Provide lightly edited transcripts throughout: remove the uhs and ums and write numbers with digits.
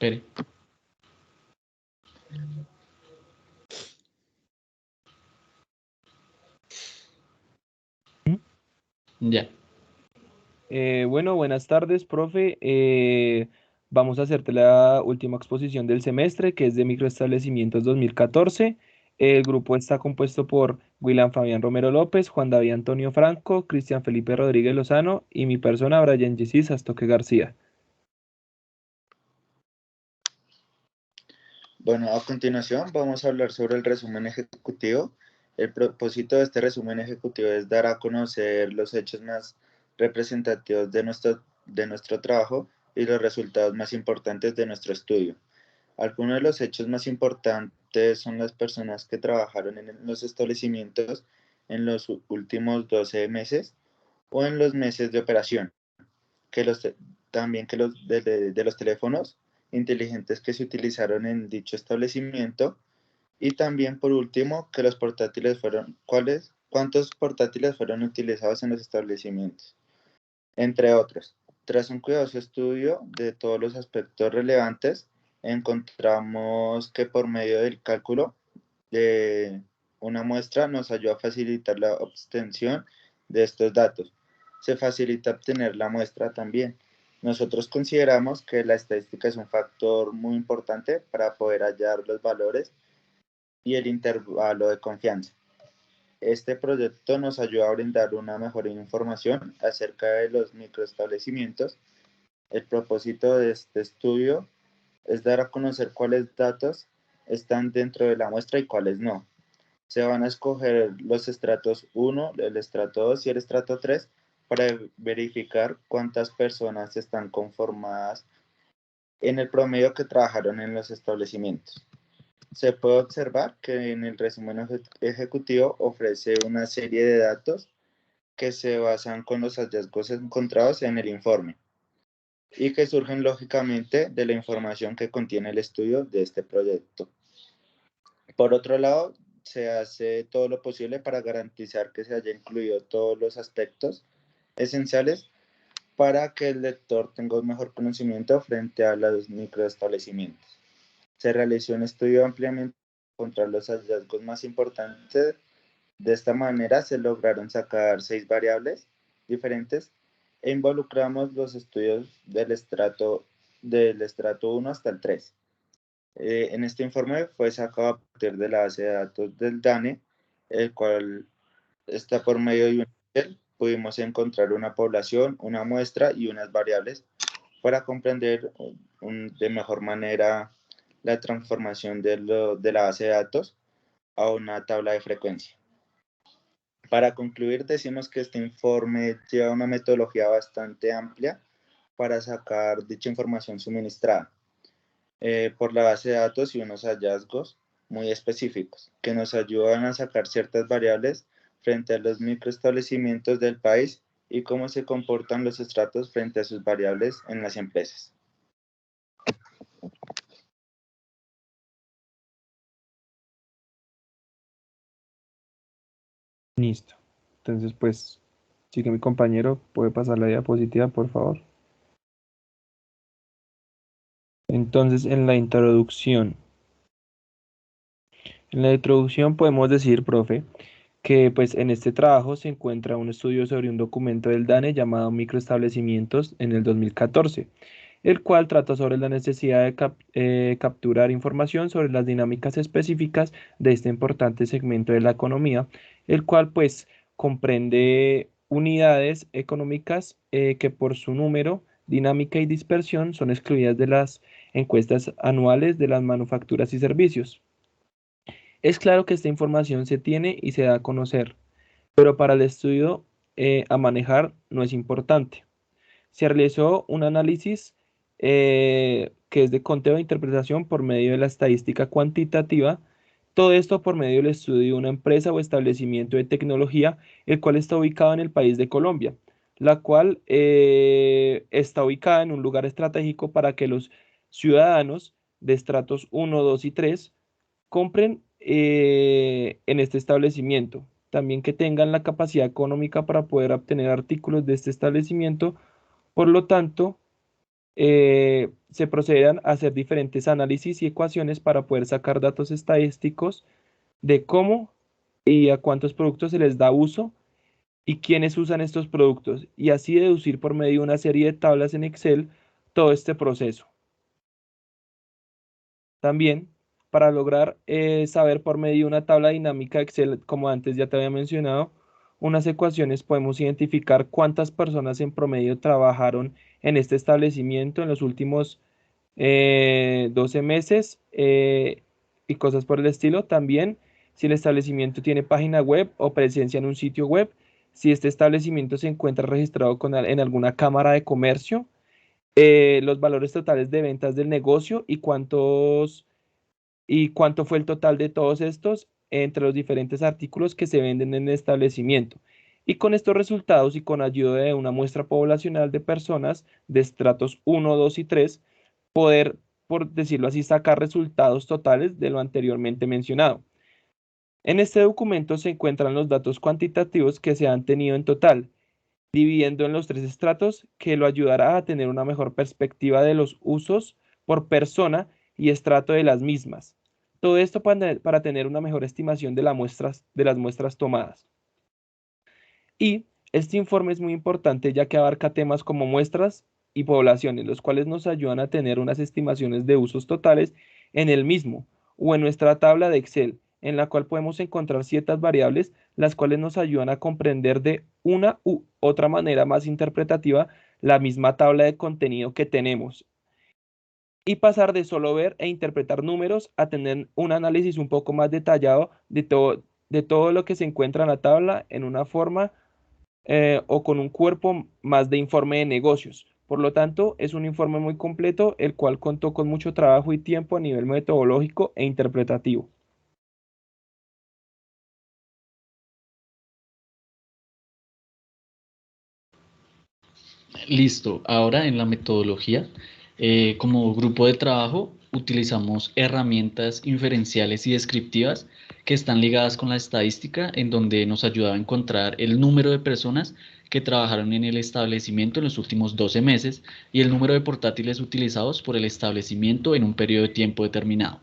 Espere. Ya. Bueno, buenas tardes, profe. Vamos a hacerte la última exposición del semestre, que es de microestablecimientos 2014. El grupo está compuesto por William Fabián Romero López, Juan David Antonio Franco, Cristian Felipe Rodríguez Lozano y mi persona, Brian Jessie Sastoque García. Bueno, a continuación vamos a hablar sobre el resumen ejecutivo. El propósito de este resumen ejecutivo es dar a conocer los hechos más representativos de nuestro trabajo y los resultados más importantes de nuestro estudio. Algunos de los hechos más importantes son las personas que trabajaron en los establecimientos en los últimos 12 meses o en los meses de operación, también que los de los teléfonos inteligentes que se utilizaron en dicho establecimiento y también por último que los portátiles fueron, cuántos portátiles fueron utilizados en los establecimientos, entre otros. Tras un cuidadoso estudio de todos los aspectos relevantes, encontramos que por medio del cálculo de una muestra nos ayuda a facilitar la obtención de estos datos. Se facilita obtener la muestra también. Nosotros consideramos que la estadística es un factor muy importante para poder hallar los valores y el intervalo de confianza. Este proyecto nos ayuda a brindar una mejor información acerca de los microestablecimientos. El propósito de este estudio es dar a conocer cuáles datos están dentro de la muestra y cuáles no. Se van a escoger los estratos 1, el estrato 2 y el estrato 3 para verificar cuántas personas están conformadas en el promedio que trabajaron en los establecimientos. Se puede observar que en el resumen ejecutivo ofrece una serie de datos que se basan con los hallazgos encontrados en el informe y que surgen lógicamente de la información que contiene el estudio de este proyecto. Por otro lado, se hace todo lo posible para garantizar que se haya incluido todos los aspectos esenciales para que el lector tenga un mejor conocimiento frente a los microestablecimientos. Se realizó un estudio ampliamente para encontrar los hallazgos más importantes. De esta manera se lograron sacar 6 variables diferentes e involucramos los estudios del estrato 1 hasta el 3. En este informe fue sacado a partir de la base de datos del DANE, el cual está por medio de un Excel. Pudimos encontrar una población, una muestra y unas variables para comprender de mejor manera la transformación de la base de datos a una tabla de frecuencia. Para concluir, decimos que este informe lleva una metodología bastante amplia para sacar dicha información suministrada por la base de datos y unos hallazgos muy específicos que nos ayudan a sacar ciertas variables frente a los microestablecimientos del país y cómo se comportan los estratos frente a sus variables en las empresas. Listo. Entonces, pues, sigue mi compañero. ¿Puede pasar la diapositiva, por favor? Entonces, en la introducción podemos decir, profe, que pues en este trabajo se encuentra un estudio sobre un documento del DANE llamado Microestablecimientos en el 2014, el cual trata sobre la necesidad de capturar información sobre las dinámicas específicas de este importante segmento de la economía, el cual pues comprende unidades económicas que por su número, dinámica y dispersión son excluidas de las encuestas anuales de las manufacturas y servicios. Es claro que esta información se tiene y se da a conocer, pero para el estudio a manejar no es importante. Se realizó un análisis que es de conteo e interpretación por medio de la estadística cuantitativa. Todo esto por medio del estudio de una empresa o establecimiento de tecnología, el cual está ubicado en el país de Colombia, la cual está ubicada en un lugar estratégico para que los ciudadanos de estratos 1, 2 y 3 compren en este establecimiento. También que tengan la capacidad económica para poder obtener artículos de este establecimiento. Por lo tanto, se procederán a hacer diferentes análisis y ecuaciones para poder sacar datos estadísticos de cómo y a cuántos productos se les da uso y quiénes usan estos productos, y así deducir por medio de una serie de tablas en Excel todo este proceso. También, para lograr saber por medio de una tabla dinámica Excel, como antes ya te había mencionado, unas ecuaciones, podemos identificar cuántas personas en promedio trabajaron en este establecimiento en los últimos 12 meses y cosas por el estilo. También, si el establecimiento tiene página web o presencia en un sitio web, si este establecimiento se encuentra registrado en alguna cámara de comercio, los valores totales de ventas del negocio y cuánto fue el total de todos estos entre los diferentes artículos que se venden en el establecimiento. Y con estos resultados y con ayuda de una muestra poblacional de personas de estratos 1, 2 y 3, poder, por decirlo así, sacar resultados totales de lo anteriormente mencionado. En este documento se encuentran los datos cuantitativos que se han tenido en total, dividiendo en los tres estratos, que lo ayudará a tener una mejor perspectiva de los usos por persona y estrato de las mismas. Todo esto para tener una mejor estimación de las muestras tomadas. Y este informe es muy importante ya que abarca temas como muestras y poblaciones, los cuales nos ayudan a tener unas estimaciones de usos totales en el mismo o en nuestra tabla de Excel, en la cual podemos encontrar ciertas variables, las cuales nos ayudan a comprender de una u otra manera más interpretativa la misma tabla de contenido que tenemos, y pasar de solo ver e interpretar números a tener un análisis un poco más detallado de todo lo que se encuentra en la tabla en una forma o con un cuerpo más de informe de negocios. Por lo tanto, es un informe muy completo, el cual contó con mucho trabajo y tiempo a nivel metodológico e interpretativo. Listo, ahora en la metodología, como grupo de trabajo, utilizamos herramientas inferenciales y descriptivas que están ligadas con la estadística, en donde nos ayudaba a encontrar el número de personas que trabajaron en el establecimiento en los últimos 12 meses y el número de portátiles utilizados por el establecimiento en un periodo de tiempo determinado.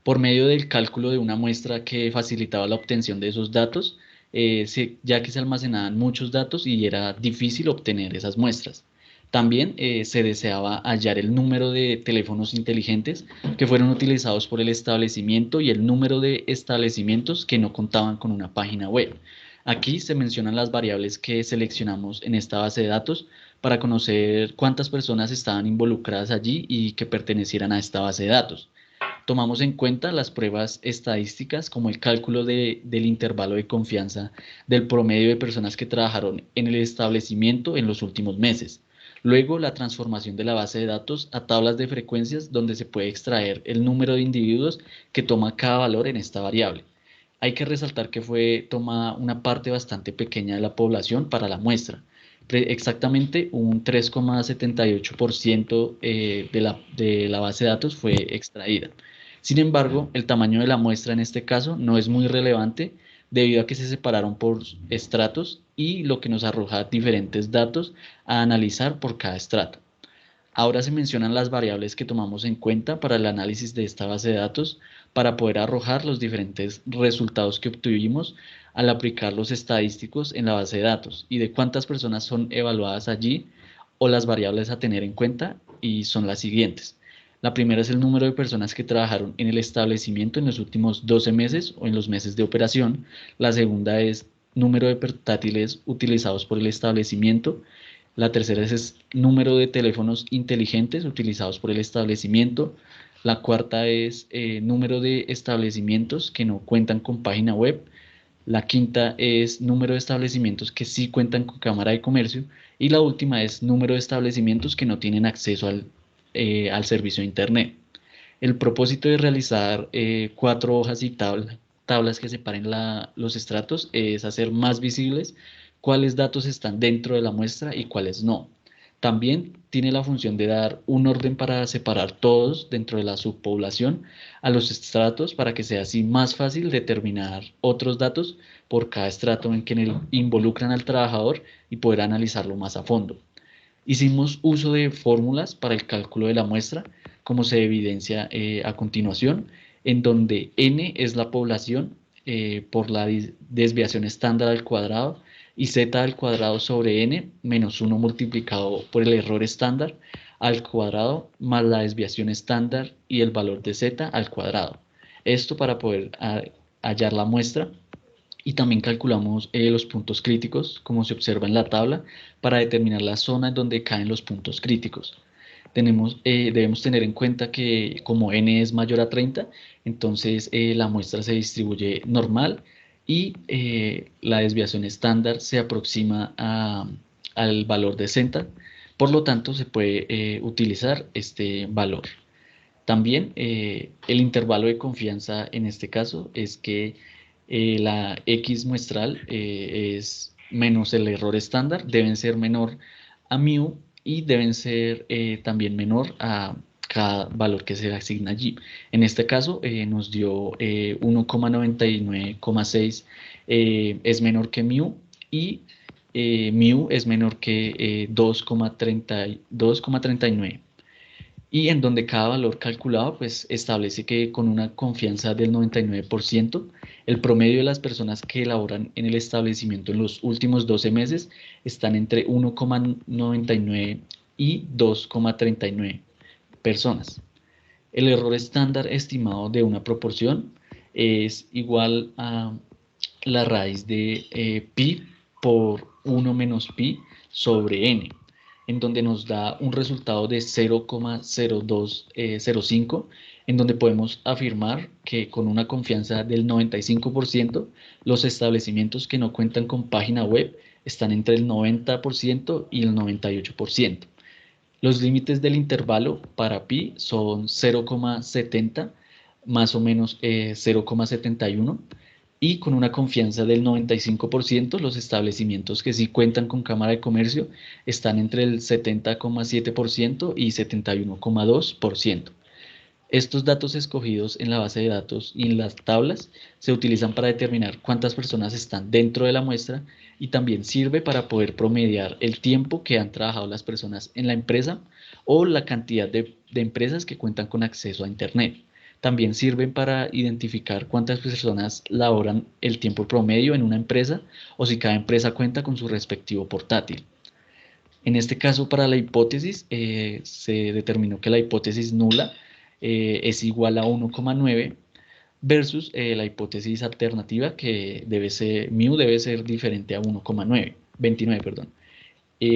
Por medio del cálculo de una muestra que facilitaba la obtención de esos datos, ya que se almacenaban muchos datos y era difícil obtener esas muestras. También se deseaba hallar el número de teléfonos inteligentes que fueron utilizados por el establecimiento y el número de establecimientos que no contaban con una página web. Aquí se mencionan las variables que seleccionamos en esta base de datos para conocer cuántas personas estaban involucradas allí y que pertenecieran a esta base de datos. Tomamos en cuenta las pruebas estadísticas como el cálculo del intervalo de confianza del promedio de personas que trabajaron en el establecimiento en los últimos meses. Luego, la transformación de la base de datos a tablas de frecuencias donde se puede extraer el número de individuos que toma cada valor en esta variable. Hay que resaltar que fue tomada una parte bastante pequeña de la población para la muestra. Exactamente un 3,78% de la base de datos fue extraída. Sin embargo, el tamaño de la muestra en este caso no es muy relevante debido a que se separaron por estratos y lo que nos arroja diferentes datos a analizar por cada estrato. Ahora se mencionan las variables que tomamos en cuenta para el análisis de esta base de datos para poder arrojar los diferentes resultados que obtuvimos al aplicar los estadísticos en la base de datos y de cuántas personas son evaluadas allí, o las variables a tener en cuenta, y son las siguientes. La primera es el número de personas que trabajaron en el establecimiento en los últimos 12 meses o en los meses de operación. La segunda es número de portátiles utilizados por el establecimiento. La tercera es número de teléfonos inteligentes utilizados por el establecimiento. La cuarta es número de establecimientos que no cuentan con página web. La quinta es número de establecimientos que sí cuentan con cámara de comercio. Y la última es número de establecimientos que no tienen acceso al servicio de Internet. El propósito de realizar 4 hojas y tablas que separen los estratos es hacer más visibles cuáles datos están dentro de la muestra y cuáles no. También tiene la función de dar un orden para separar todos dentro de la subpoblación a los estratos para que sea así más fácil determinar otros datos por cada estrato en que involucran al trabajador y poder analizarlo más a fondo. Hicimos uso de fórmulas para el cálculo de la muestra, como se evidencia a continuación, en donde n es la población por la desviación estándar al cuadrado y z al cuadrado sobre n menos 1 multiplicado por el error estándar al cuadrado más la desviación estándar y el valor de z al cuadrado. Esto para poder hallar la muestra. Y también calculamos los puntos críticos, como se observa en la tabla, para determinar la zona en donde caen los puntos críticos. Debemos tener en cuenta que como n es mayor a 30, entonces la muestra se distribuye normal y la desviación estándar se aproxima al valor de z. Por lo tanto, se puede utilizar este valor. También el intervalo de confianza en este caso es que la X muestral es menos el error estándar, deben ser menor a μ y deben ser también menor a cada valor que se le asigna allí. En este caso nos dio 1,99,6 es menor que μ y μ es menor que 2,39 y en donde cada valor calculado pues establece que con una confianza del 99%, el promedio de las personas que laboran en el establecimiento en los últimos 12 meses están entre 1,99 y 2,39 personas. El error estándar estimado de una proporción es igual a la raíz de pi por 1 menos pi sobre n, en donde nos da un resultado de 0,0205, en donde podemos afirmar que con una confianza del 95%, los establecimientos que no cuentan con página web están entre el 90% y el 98%. Los límites del intervalo para pi son 0,70, más o menos 0,71, y con una confianza del 95%, los establecimientos que sí cuentan con Cámara de Comercio están entre el 70,7% y 71,2%. Estos datos escogidos en la base de datos y en las tablas se utilizan para determinar cuántas personas están dentro de la muestra y también sirve para poder promediar el tiempo que han trabajado las personas en la empresa o la cantidad de empresas que cuentan con acceso a Internet. También sirven para identificar cuántas personas laboran el tiempo promedio en una empresa o si cada empresa cuenta con su respectivo portátil. En este caso, para la hipótesis, se determinó que la hipótesis nula es igual a 1,9 versus la hipótesis alternativa que μ debe ser diferente a 1,29, perdón.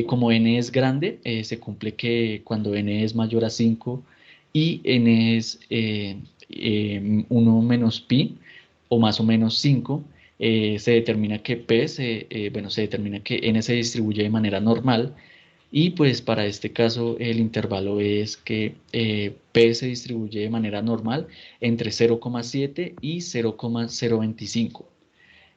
Como n es grande, se cumple que cuando n es mayor a 5 y n es 1 menos pi o más o menos 5, se determina que se determina que n se distribuye de manera normal. Y pues para este caso el intervalo es que P se distribuye de manera normal entre 0,7 y 0,025.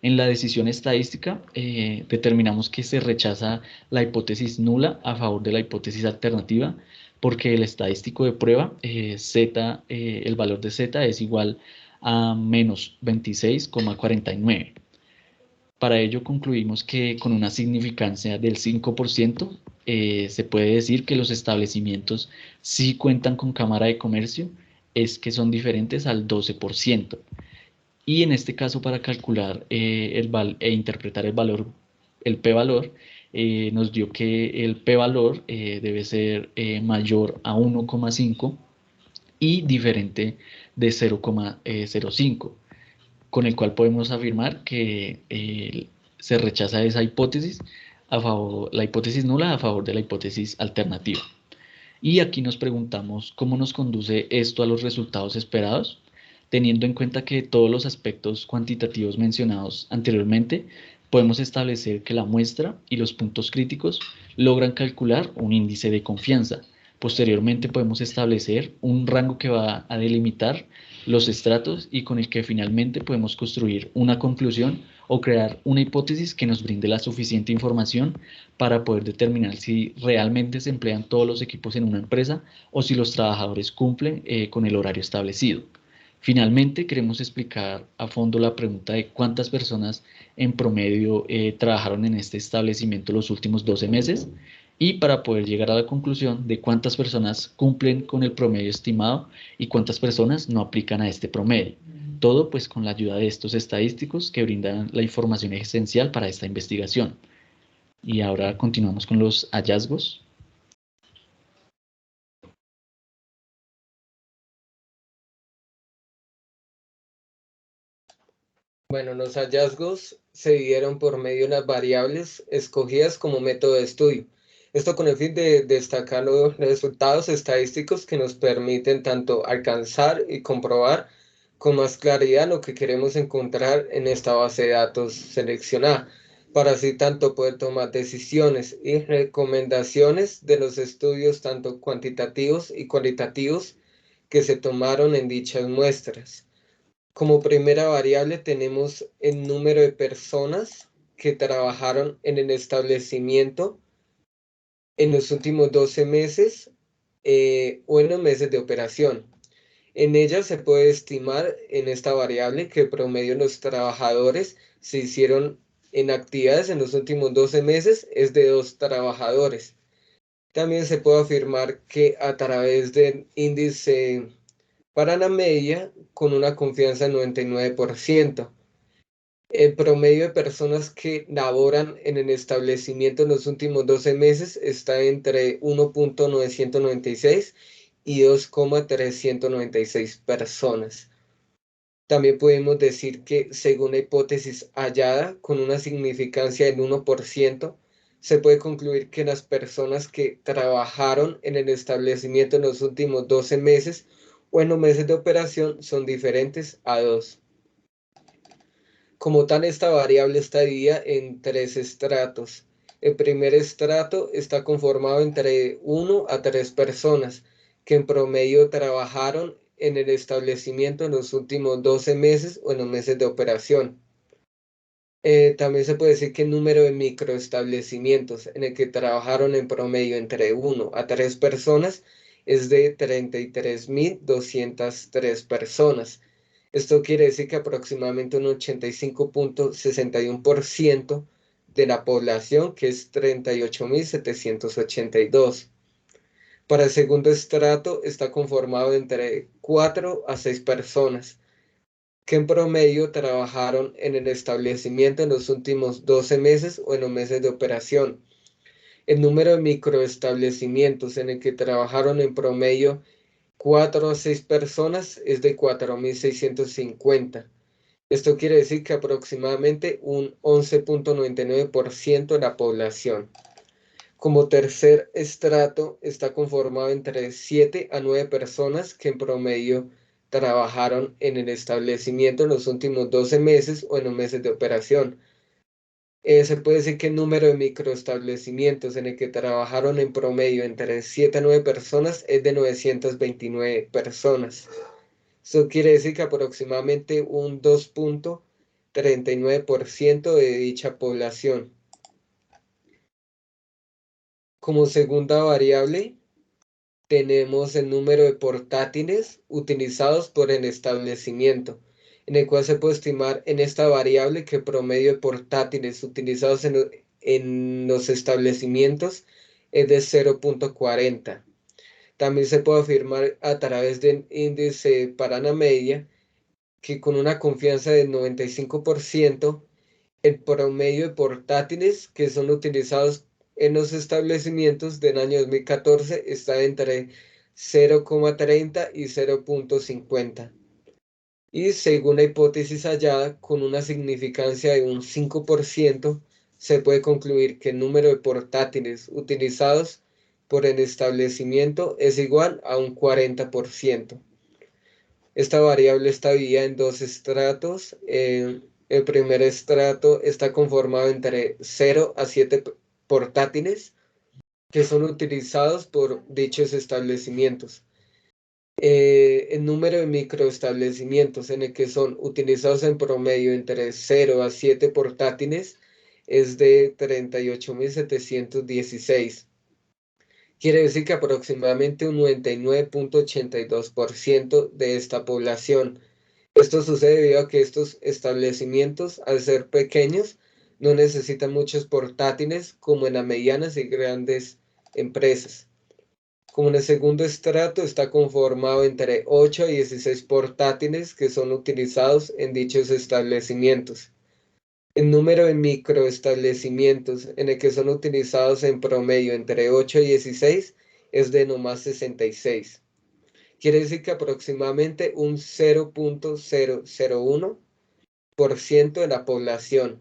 En la decisión estadística determinamos que se rechaza la hipótesis nula a favor de la hipótesis alternativa porque el estadístico de prueba, el valor de z es igual a menos 26,49. Para ello concluimos que con una significancia del 5% se puede decir que los establecimientos sí cuentan con Cámara de Comercio, es que son diferentes al 12%. Y en este caso, para calcular e interpretar el p-valor, nos dio que el p-valor debe ser mayor a 1,5 y diferente de 0,05, con el cual podemos afirmar que se rechaza esa hipótesis, la hipótesis nula a favor de la hipótesis alternativa. Y aquí nos preguntamos cómo nos conduce esto a los resultados esperados, teniendo en cuenta que todos los aspectos cuantitativos mencionados anteriormente, podemos establecer que la muestra y los puntos críticos logran calcular un índice de confianza. Posteriormente podemos establecer un rango que va a delimitar los estratos y con el que finalmente podemos construir una conclusión o crear una hipótesis que nos brinde la suficiente información para poder determinar si realmente se emplean todos los equipos en una empresa o si los trabajadores cumplen con el horario establecido. Finalmente, queremos explicar a fondo la pregunta de cuántas personas en promedio trabajaron en este establecimiento los últimos 12 meses. y para poder llegar a la conclusión de cuántas personas cumplen con el promedio estimado y cuántas personas no aplican a este promedio. Todo pues con la ayuda de estos estadísticos que brindan la información esencial para esta investigación. Y ahora continuamos con los hallazgos. Bueno, los hallazgos se dieron por medio de las variables escogidas como método de estudio. Esto con el fin de destacar los resultados estadísticos que nos permiten tanto alcanzar y comprobar con más claridad lo que queremos encontrar en esta base de datos seleccionada, para así tanto poder tomar decisiones y recomendaciones de los estudios tanto cuantitativos y cualitativos que se tomaron en dichas muestras. Como primera variable tenemos el número de personas que trabajaron en el establecimiento en los últimos 12 meses o en los meses de operación. En ella se puede estimar en esta variable que el promedio de los trabajadores se hicieron en actividades en los últimos 12 meses es de 2 trabajadores. También se puede afirmar que a través del índice para la media con una confianza del 99%. El promedio de personas que laboran en el establecimiento en los últimos 12 meses está entre 1.996 y 2.396 personas. También podemos decir que según la hipótesis hallada con una significancia del 1%, se puede concluir que las personas que trabajaron en el establecimiento en los últimos 12 meses o en los meses de operación son diferentes a 2. Como tal, esta variable está dividida en 3 estratos. El primer estrato está conformado entre 1 a 3 personas que en promedio trabajaron en el establecimiento en los últimos 12 meses o en los meses de operación. También se puede decir que el número de microestablecimientos en el que trabajaron en promedio entre 1 a 3 personas es de 33.203 personas. Esto quiere decir que aproximadamente un 85.61% de la población, que es 38.782. Para el segundo estrato está conformado entre 4 a 6 personas que en promedio trabajaron en el establecimiento en los últimos 12 meses o en los meses de operación. El número de microestablecimientos en el que trabajaron en promedio 4 a 6 personas es de 4.650. Esto quiere decir que aproximadamente un 11.99% de la población. Como tercer estrato está conformado entre 7 a 9 personas que en promedio trabajaron en el establecimiento en los últimos 12 meses o en los meses de operación. Se puede decir que el número de microestablecimientos en el que trabajaron en promedio entre 7 a 9 personas es de 929 personas. Eso quiere decir que aproximadamente un 2.39% de dicha población. Como segunda variable, tenemos el número de portátiles utilizados por el establecimiento, en el cual se puede estimar en esta variable que el promedio de portátiles utilizados en los establecimientos es de 0.40. También se puede afirmar a través del índice para la media que con una confianza del 95%, el promedio de portátiles que son utilizados en los establecimientos del año 2014 está entre 0.30 y 0.50. Y según la hipótesis hallada, con una significancia de un 5%, se puede concluir que el número de portátiles utilizados por el establecimiento es igual a un 40%. Esta variable está dividida en 2 estratos. El primer estrato está conformado entre 0 a 7 portátiles que son utilizados por dichos establecimientos. El número de microestablecimientos en el que son utilizados en promedio entre 0 a 7 portátiles es de 38.716. Quiere decir que aproximadamente un 99.82% de esta población. Esto sucede debido a que estos establecimientos, al ser pequeños, no necesitan muchos portátiles como en las medianas y grandes empresas. Como en el segundo estrato está conformado entre 8 a 16 portátiles que son utilizados en dichos establecimientos. El número de microestablecimientos en el que son utilizados en promedio entre 8 y 16 es de nomás 66. Quiere decir que aproximadamente un 0.001% de la población.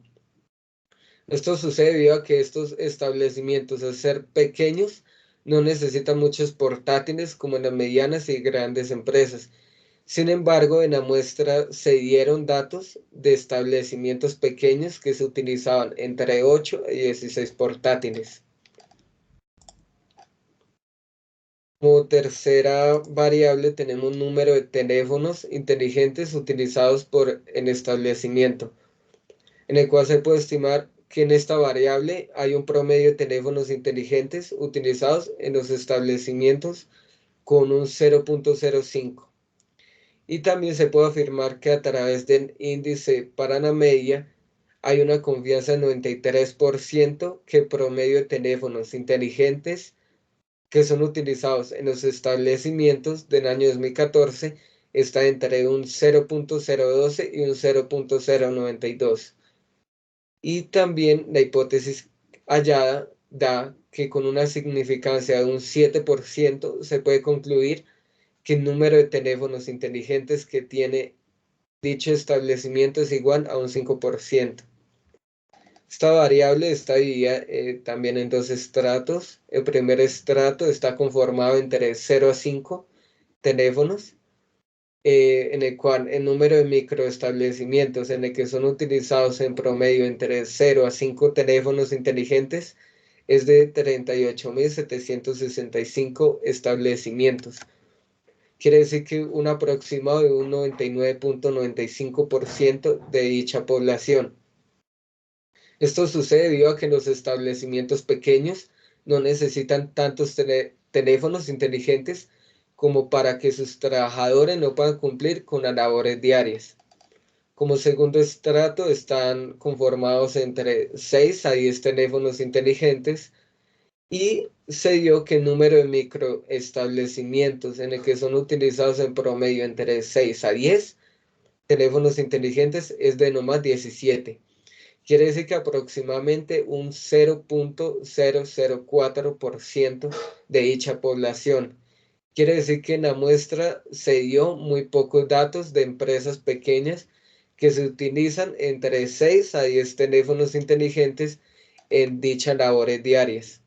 Esto sucede debido a que estos establecimientos, al ser pequeños, no necesitan muchos portátiles como en las medianas y grandes empresas. Sin embargo, en la muestra se dieron datos de establecimientos pequeños que se utilizaban entre 8 y 16 portátiles. Como tercera variable tenemos número de teléfonos inteligentes utilizados por el establecimiento, en el cual se puede estimar que en esta variable hay un promedio de teléfonos inteligentes utilizados en los establecimientos con un 0.05. Y también se puede afirmar que a través del índice para la media hay una confianza del 93% que el promedio de teléfonos inteligentes que son utilizados en los establecimientos del año 2014 está entre un 0.012 y un 0.092. Y también la hipótesis hallada da que con una significancia de un 7% se puede concluir que el número de teléfonos inteligentes que tiene dicho establecimiento es igual a un 5%. Esta variable está dividida también en dos estratos. El primer estrato está conformado entre 0 a 5 teléfonos, en el cual el número de microestablecimientos en el que son utilizados en promedio entre 0 a 5 teléfonos inteligentes es de 38.765 establecimientos. Quiere decir que un aproximado de un 99.95% de dicha población. Esto sucede debido a que los establecimientos pequeños no necesitan tantos teléfonos inteligentes como para que sus trabajadores no puedan cumplir con las labores diarias. Como segundo estrato están conformados entre 6 a 10 teléfonos inteligentes y se dio que el número de microestablecimientos en el que son utilizados en promedio entre 6 a 10 teléfonos inteligentes es de no más 17. Quiere decir que aproximadamente un 0.004% de dicha población. Quiere decir que en la muestra se dio muy pocos datos de empresas pequeñas que se utilizan entre 6 a 10 teléfonos inteligentes en dichas labores diarias.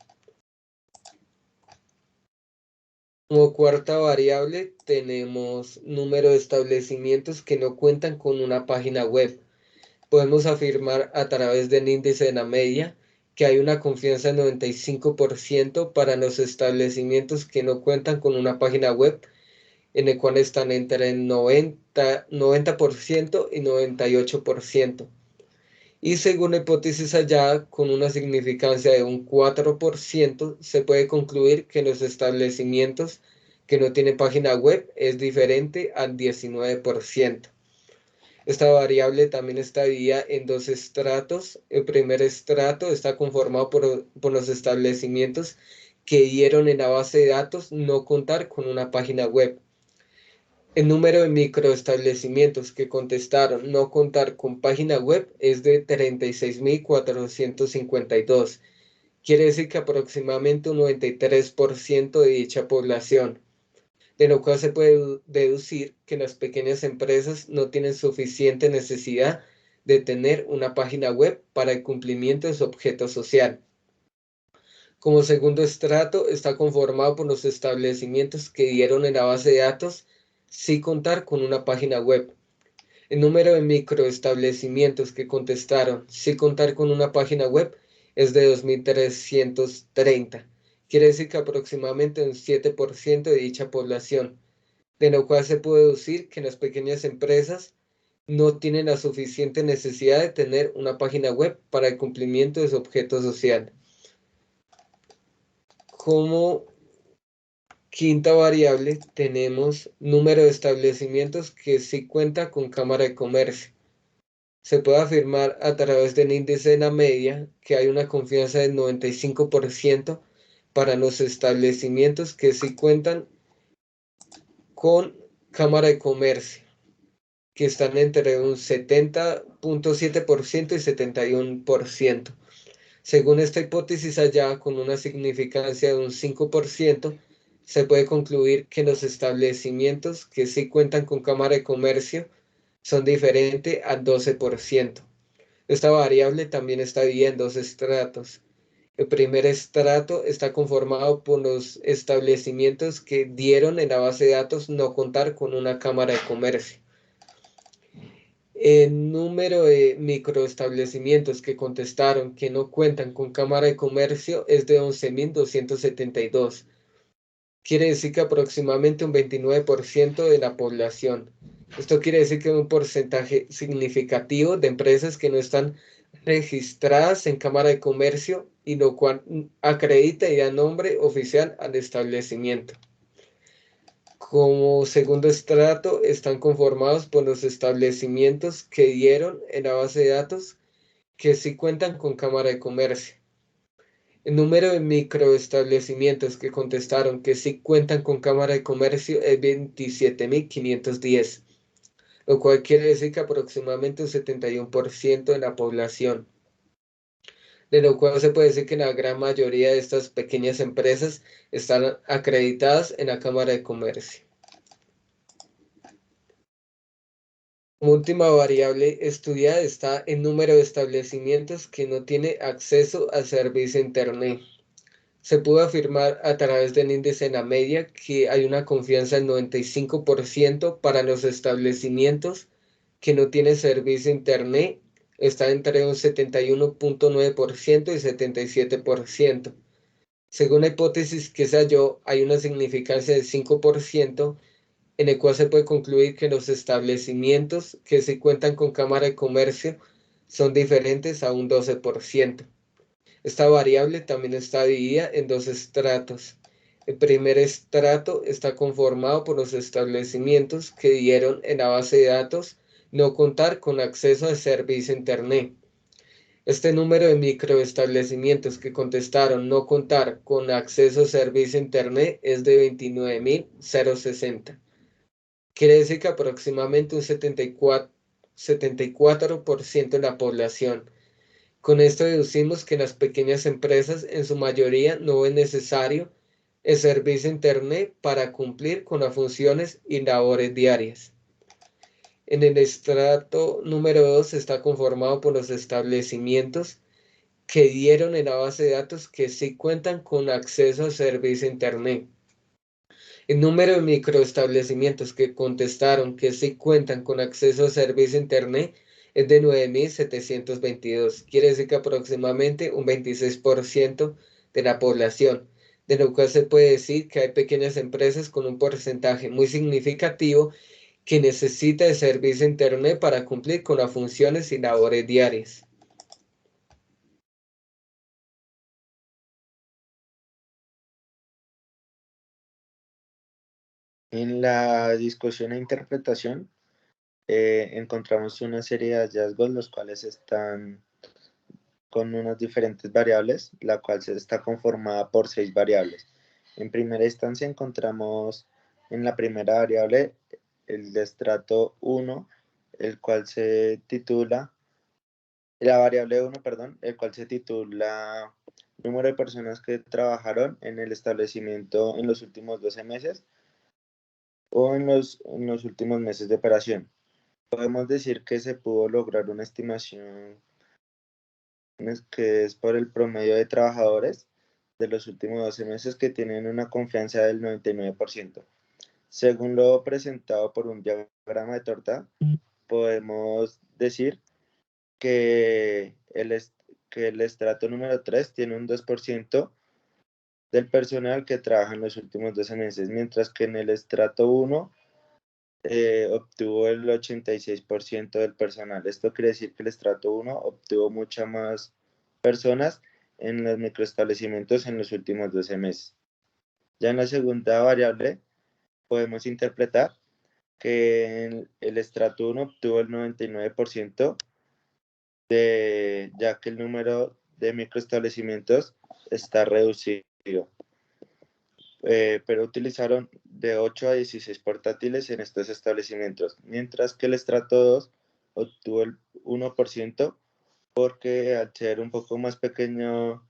Como cuarta variable tenemos número de establecimientos que no cuentan con una página web. Podemos afirmar a través del índice de la media que hay una confianza del 95% para los establecimientos que no cuentan con una página web, en el cual están entre el 90% y 98%. Y según la hipótesis hallada, con una significancia de un 4%, se puede concluir que los establecimientos que no tienen página web es diferente al 19%. Esta variable también está dividida en dos estratos. El primer estrato está conformado por los establecimientos que dieron en la base de datos no contar con una página web. El número de microestablecimientos que contestaron no contar con página web es de 36.452. Quiere decir que aproximadamente un 93% de dicha población, de lo cual se puede deducir que las pequeñas empresas no tienen suficiente necesidad de tener una página web para el cumplimiento de su objeto social. Como segundo estrato está conformado por los establecimientos que dieron en la base de datos sin contar con una página web. El número de microestablecimientos que contestaron sin contar con una página web es de 2.330. Quiere decir que aproximadamente un 7% de dicha población, de lo cual se puede deducir que las pequeñas empresas no tienen la suficiente necesidad de tener una página web para el cumplimiento de su objeto social. Como quinta variable tenemos número de establecimientos que sí cuenta con Cámara de Comercio. Se puede afirmar a través del índice de la media que hay una confianza del 95% para los establecimientos que sí cuentan con Cámara de Comercio, que están entre un 70.7% y 71%. Según esta hipótesis allá, con una significancia de un 5%, se puede concluir que los establecimientos que sí cuentan con Cámara de Comercio son diferentes al 12%. Esta variable también está dividida en dos estratos. El primer estrato está conformado por los establecimientos que dieron en la base de datos no contar con una Cámara de Comercio. El número de microestablecimientos que contestaron que no cuentan con Cámara de Comercio es de 11.272. Quiere decir que aproximadamente un 29% de la población. Esto quiere decir que hay un porcentaje significativo de empresas que no están registradas en Cámara de Comercio y lo cual acredita y da nombre oficial al establecimiento. Como segundo estrato están conformados por los establecimientos que dieron en la base de datos que sí cuentan con Cámara de Comercio. El número de microestablecimientos que contestaron que sí cuentan con Cámara de Comercio es 27.510, lo cual quiere decir que aproximadamente un 71% de la población, de lo cual se puede decir que la gran mayoría de estas pequeñas empresas están acreditadas en la Cámara de Comercio. Como última variable estudiada está el número de establecimientos que no tiene acceso al servicio Internet. Se pudo afirmar a través del índice en la media que hay una confianza del 95% para los establecimientos que no tienen servicio Internet. Está entre un 71.9% y 77%. Según la hipótesis que se halló, hay una significancia del 5%, en el cual se puede concluir que los establecimientos que sí cuentan con Cámara de Comercio son diferentes a un 12%. Esta variable también está dividida en dos estratos. El primer estrato está conformado por los establecimientos que dieron en la base de datos no contar con acceso al servicio Internet. Este número de microestablecimientos que contestaron no contar con acceso al servicio Internet es de 29.060. Quiere decir que aproximadamente un 74% de la población. Con esto deducimos que las pequeñas empresas en su mayoría no ven necesario el servicio Internet para cumplir con las funciones y labores diarias. En el estrato número 2 está conformado por los establecimientos que dieron en la base de datos que sí cuentan con acceso al servicio Internet. El número de microestablecimientos que contestaron que sí cuentan con acceso al servicio Internet es de 9.722. Quiere decir que aproximadamente un 26% de la población, de lo cual se puede decir que hay pequeñas empresas con un porcentaje muy significativo que necesita de servicio Internet para cumplir con las funciones y labores diarias. En la discusión e interpretación encontramos una serie de hallazgos los cuales están con unas diferentes variables, la cual está conformada por 6 variables. En primera instancia encontramos en la primera variable el estrato 1, el cual se titula, la variable 1, perdón, el cual se titula número de personas que trabajaron en el establecimiento en los últimos 12 meses o en los últimos meses de operación. Podemos decir que se pudo lograr una estimación que es por el promedio de trabajadores de los últimos 12 meses que tienen una confianza del 99%. Según lo presentado por un diagrama de torta, podemos decir que el estrato número 3 tiene un 2% del personal que trabaja en los últimos 12 meses, mientras que en el estrato 1 obtuvo el 86% del personal. Esto quiere decir que el estrato 1 obtuvo muchas más personas en los microestablecimientos en los últimos 12 meses. Ya en la segunda variable podemos interpretar que el estrato 1 obtuvo el 99%, ya que el número de microestablecimientos está reducido. pero utilizaron de 8 a 16 portátiles en estos establecimientos, mientras que el estrato 2 obtuvo el 1% porque al ser un poco más pequeño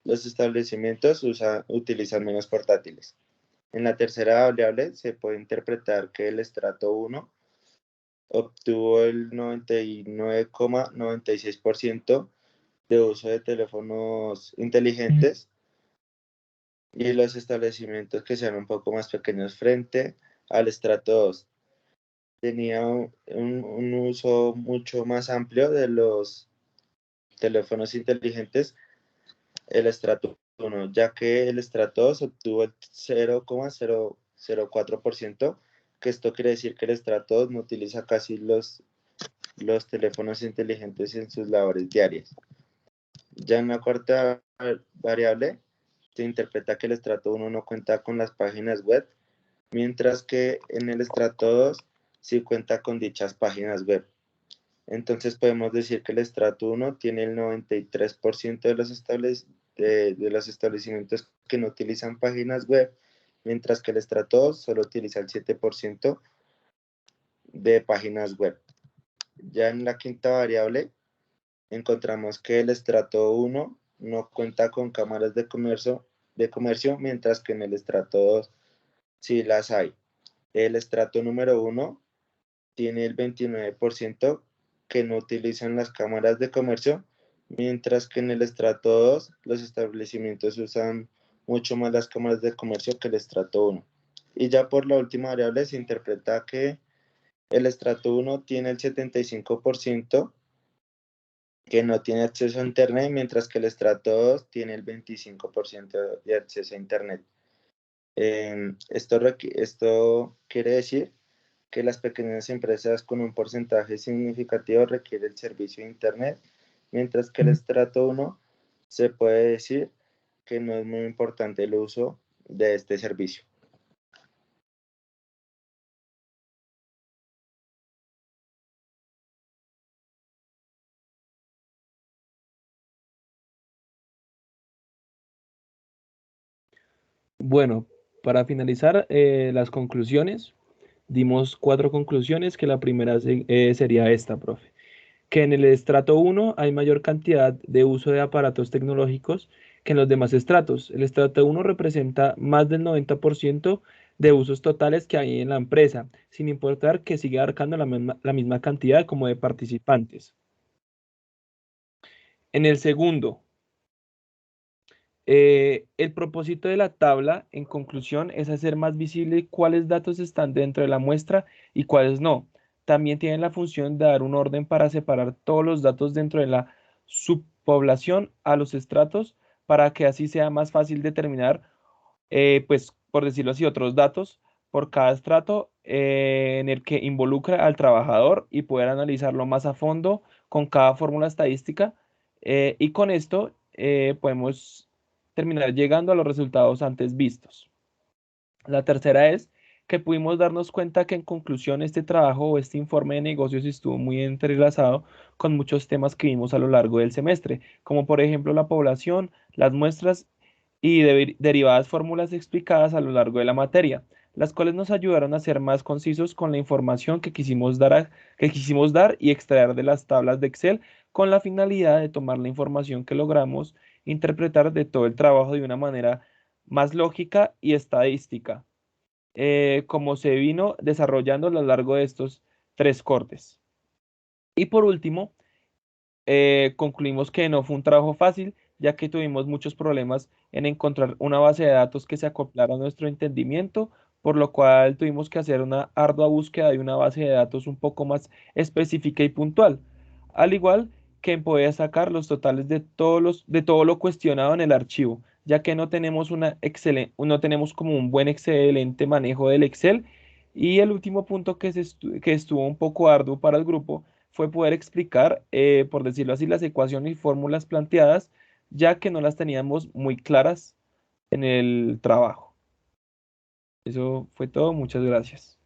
los establecimientos utilizan menos portátiles. En la tercera variable se puede interpretar que el estrato 1 obtuvo el 99,96% de uso de teléfonos inteligentes y los establecimientos que sean un poco más pequeños frente al estrato 2 tenía un uso mucho más amplio de los teléfonos inteligentes, el estrato 1, ya que el estrato 2 obtuvo el 0,004%, que esto quiere decir que el estrato 2 no utiliza casi los teléfonos inteligentes en sus labores diarias. Ya en la cuarta variable se interpreta que el estrato 1 no cuenta con las páginas web, mientras que en el estrato 2 sí cuenta con dichas páginas web. Entonces podemos decir que el estrato 1 tiene el 93% de los establecimientos que no utilizan páginas web, mientras que el estrato 2 solo utiliza el 7% de páginas web. Ya en la quinta variable encontramos que el estrato 1 no cuenta con cámaras de comercio, mientras que en el estrato 2 sí las hay. El estrato número 1 tiene el 29% que no utilizan las cámaras de comercio, mientras que en el estrato 2 los establecimientos usan mucho más las cámaras de comercio que el estrato 1. Y ya por la última variable se interpreta que el estrato 1 tiene el 75% que no tiene acceso a Internet, mientras que el estrato 2 tiene el 25% de acceso a Internet. Esto quiere decir que las pequeñas empresas con un porcentaje significativo requieren el servicio de Internet, mientras que el estrato 1 se puede decir que no es muy importante el uso de este servicio. Bueno, para finalizar las conclusiones, dimos 4 conclusiones, que la primera sería esta, profe. Que en el estrato 1 hay mayor cantidad de uso de aparatos tecnológicos que en los demás estratos. El estrato 1 representa más del 90% de usos totales que hay en la empresa, sin importar que siga abarcando la misma cantidad como de participantes. En el segundo, el propósito de la tabla, en conclusión, es hacer más visible cuáles datos están dentro de la muestra y cuáles no. También tiene la función de dar un orden para separar todos los datos dentro de la subpoblación a los estratos, para que así sea más fácil determinar, pues, por decirlo así, otros datos por cada estrato en el que involucra al trabajador, y poder analizarlo más a fondo con cada fórmula estadística. Y con esto podemos terminar llegando a los resultados antes vistos. La tercera es que pudimos darnos cuenta que, en conclusión, este trabajo o este informe de negocios estuvo muy entrelazado con muchos temas que vimos a lo largo del semestre, como por ejemplo la población, las muestras y derivadas fórmulas explicadas a lo largo de la materia, las cuales nos ayudaron a ser más concisos con la información que quisimos dar y extraer de las tablas de Excel, con la finalidad de tomar la información que logramos interpretar de todo el trabajo de una manera más lógica y estadística, como se vino desarrollando a lo largo de estos 3 cortes. Y por último, concluimos que no fue un trabajo fácil, ya que tuvimos muchos problemas en encontrar una base de datos que se acoplara a nuestro entendimiento, por lo cual tuvimos que hacer una ardua búsqueda de una base de datos un poco más específica y puntual, al igual que en poder sacar los totales de todo lo cuestionado en el archivo, ya que no tenemos no tenemos como un buen excelente manejo del Excel. Y el último punto que estuvo un poco arduo para el grupo fue poder explicar, por decirlo así, las ecuaciones y fórmulas planteadas, ya que no las teníamos muy claras en el trabajo. Eso fue todo, muchas gracias.